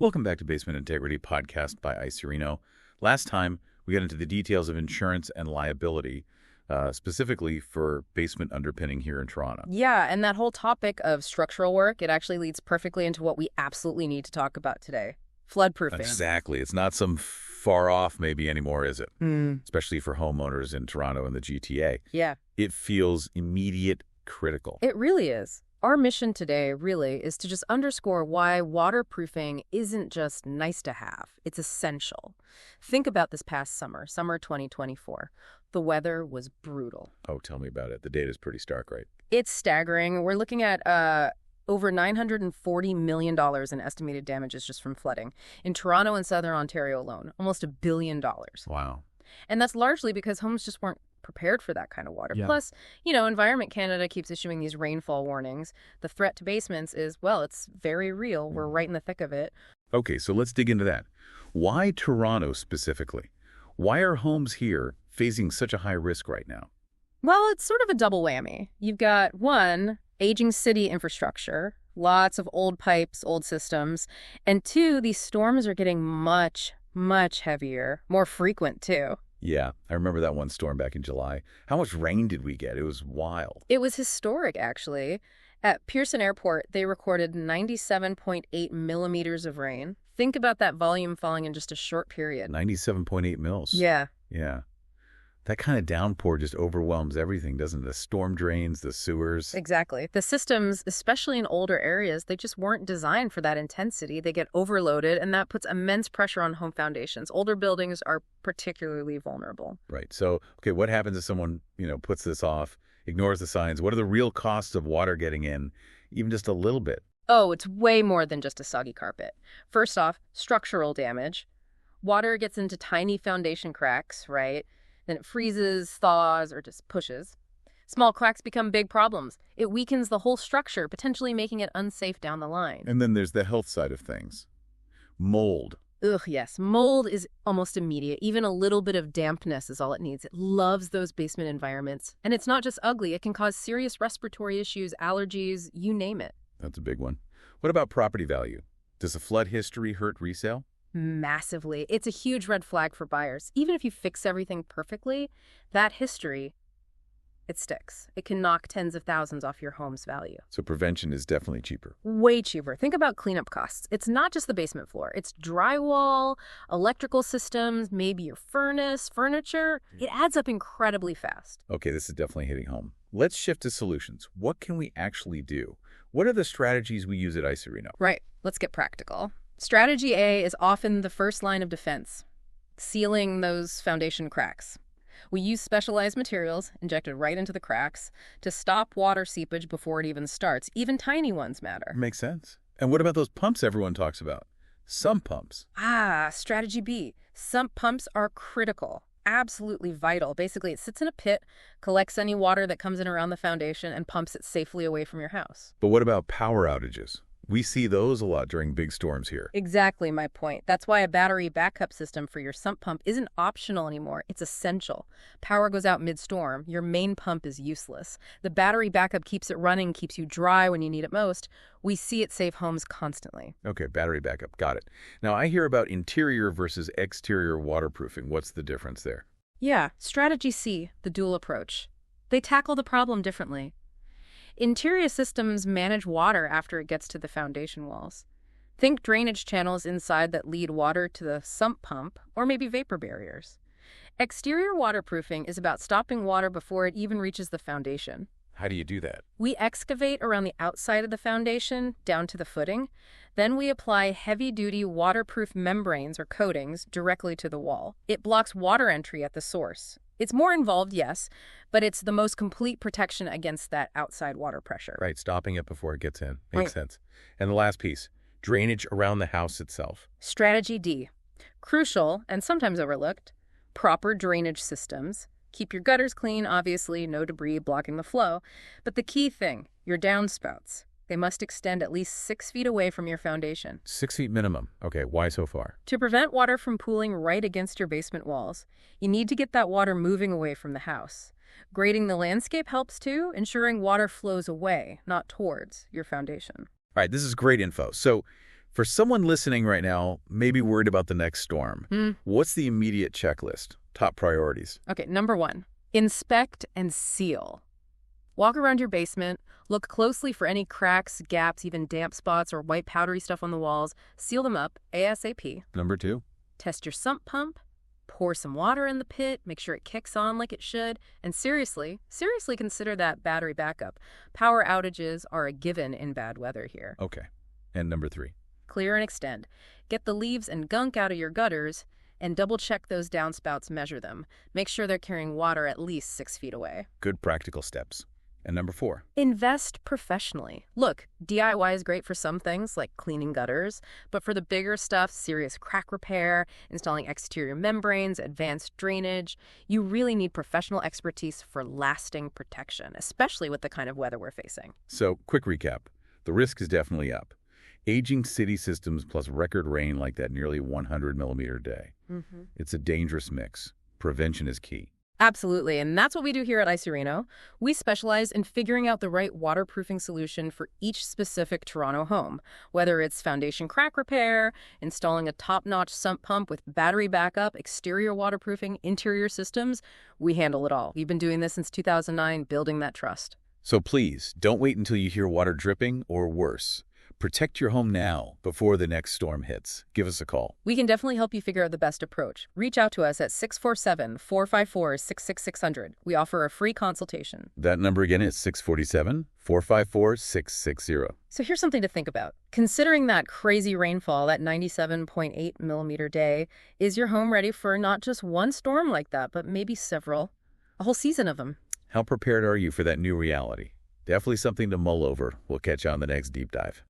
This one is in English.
Welcome back to Basement Integrity Podcast by Icerino. Last time, we got into the details of insurance and liability, specifically for basement underpinning here in Toronto. Yeah, and that whole topic of structural work, it actually leads perfectly into what we absolutely need to talk about today. Floodproofing. Exactly. It's not some far off maybe anymore, is it? Especially for homeowners in Toronto and the GTA. Yeah. It feels immediate, critical. It really is. Our mission today really is to just underscore why waterproofing isn't just nice to have. It's essential. Think about this past summer 2024. The weather was brutal. Oh, tell me about it. The data's pretty stark, right? It's staggering. We're looking at over $940 million in estimated damages just from flooding. In Toronto and Southern Ontario alone, almost $1 billion. Wow. And that's largely because homes just weren't prepared for that kind of water. Yeah. Plus, Environment Canada keeps issuing these rainfall warnings. The threat to basements is, well, it's very real. We're right in the thick of it. Okay, so let's dig into that. Why Toronto specifically? Why are homes here facing such a high risk right now? Well, it's sort of a double whammy. You've got, one, aging city infrastructure, lots of old pipes, old systems, and two, these storms are getting much, much heavier, more frequent too. Yeah, I remember that one storm back in July. How much rain did we get? It was wild. It was historic, actually. At Pearson Airport, they recorded 97.8 millimeters of rain. Think about that volume falling in just a short period. 97.8 mils. Yeah. Yeah. That kind of downpour just overwhelms everything, doesn't it? The storm drains, the sewers. Exactly. The systems, especially in older areas, they just weren't designed for that intensity. They get overloaded, and that puts immense pressure on home foundations. Older buildings are particularly vulnerable. Right. So, okay, what happens if someone, puts this off, ignores the signs? What are the real costs of water getting in, even just a little bit? Oh, it's way more than just a soggy carpet. First off, structural damage. Water gets into tiny foundation cracks, right? Then it freezes, thaws, or just pushes. Small cracks become big problems. It weakens the whole structure, potentially making it unsafe down the line. And then there's the health side of things. Mold. Ugh, yes. Mold is almost immediate. Even a little bit of dampness is all it needs. It loves those basement environments. And it's not just ugly. It can cause serious respiratory issues, allergies, you name it. That's a big one. What about property value? Does a flood history hurt resale? Massively. It's a huge red flag for buyers. Even if you fix everything perfectly, that history, it sticks. It can knock tens of thousands off your home's value. So prevention is definitely cheaper. Way cheaper. Think about cleanup costs. It's not just the basement floor. It's drywall, electrical systems, maybe your furnace, furniture. It adds up incredibly fast. Okay, this is definitely hitting home. Let's shift to solutions. What can we actually do? What are the strategies we use at Icerino? Right. Let's get practical. Strategy A is often the first line of defense, sealing those foundation cracks. We use specialized materials injected right into the cracks to stop water seepage before it even starts. Even tiny ones matter. Makes sense. And what about those pumps everyone talks about? Sump pumps. Strategy B. Sump pumps are critical, absolutely vital. Basically, it sits in a pit, collects any water that comes in around the foundation, and pumps it safely away from your house. But what about power outages? We see those a lot during big storms here. Exactly my point. That's why a battery backup system for your sump pump isn't optional anymore. It's essential. Power goes out mid-storm. Your main pump is useless. The battery backup keeps it running, keeps you dry when you need it most. We see it save homes constantly. Okay, battery backup. Got it. Now, I hear about interior versus exterior waterproofing. What's the difference there? Yeah, strategy C, the dual approach. They tackle the problem differently. Interior systems manage water after it gets to the foundation walls. Think drainage channels inside that lead water to the sump pump, or maybe vapor barriers. Exterior waterproofing is about stopping water before it even reaches the foundation. How do you do that? We excavate around the outside of the foundation, down to the footing. Then we apply heavy-duty waterproof membranes or coatings directly to the wall. It blocks water entry at the source. It's more involved, yes, but it's the most complete protection against that outside water pressure. Right, stopping it before it gets in. Makes sense. And the last piece, drainage around the house itself. Strategy D. Crucial, and sometimes overlooked, proper drainage systems. Keep your gutters clean, obviously, no debris blocking the flow. But the key thing, your downspouts. They must extend at least 6 feet away from your foundation. 6 feet minimum. Okay, why so far? To prevent water from pooling right against your basement walls, you need to get that water moving away from the house. Grading the landscape helps too, ensuring water flows away, not towards, your foundation. All right, this is great info. So For someone listening right now, maybe worried about the next storm, Hmm. what's the immediate checklist? Top priorities. Okay, number 1, inspect and seal. Walk around your basement, look closely for any cracks, gaps, even damp spots or white powdery stuff on the walls. Seal them up ASAP. Number 2. Test your sump pump. Pour some water in the pit, make sure it kicks on like it should, and seriously consider that battery backup. Power outages are a given in bad weather here. Okay. And number 3. Clear and extend. Get the leaves and gunk out of your gutters, and double-check those downspouts, measure them. Make sure they're carrying water at least 6 feet away. Good practical steps. And number 4. Invest professionally. Look, DIY is great for some things, like cleaning gutters, but for the bigger stuff, serious crack repair, installing exterior membranes, advanced drainage, you really need professional expertise for lasting protection, especially with the kind of weather we're facing. So, quick recap. The risk is definitely up. Aging city systems plus record rain like that nearly 100-millimeter day. It's a dangerous mix. Prevention is key. Absolutely, and that's what we do here at Icerino. We specialize in figuring out the right waterproofing solution for each specific Toronto home, whether it's foundation crack repair, installing a top-notch sump pump with battery backup, exterior waterproofing, interior systems. We handle it all. We've been doing this since 2009, building that trust. So please, don't wait until you hear water dripping or worse. Protect your home now before the next storm hits. Give us a call. We can definitely help you figure out the best approach. Reach out to us at 647-454-66600. We offer a free consultation. That number again is 647-454-660. So here's something to think about. Considering that crazy rainfall, that 97.8 millimeter day, is your home ready for not just one storm like that, but maybe several? A whole season of them. How prepared are you for that new reality? Definitely something to mull over. We'll catch you on the next deep dive.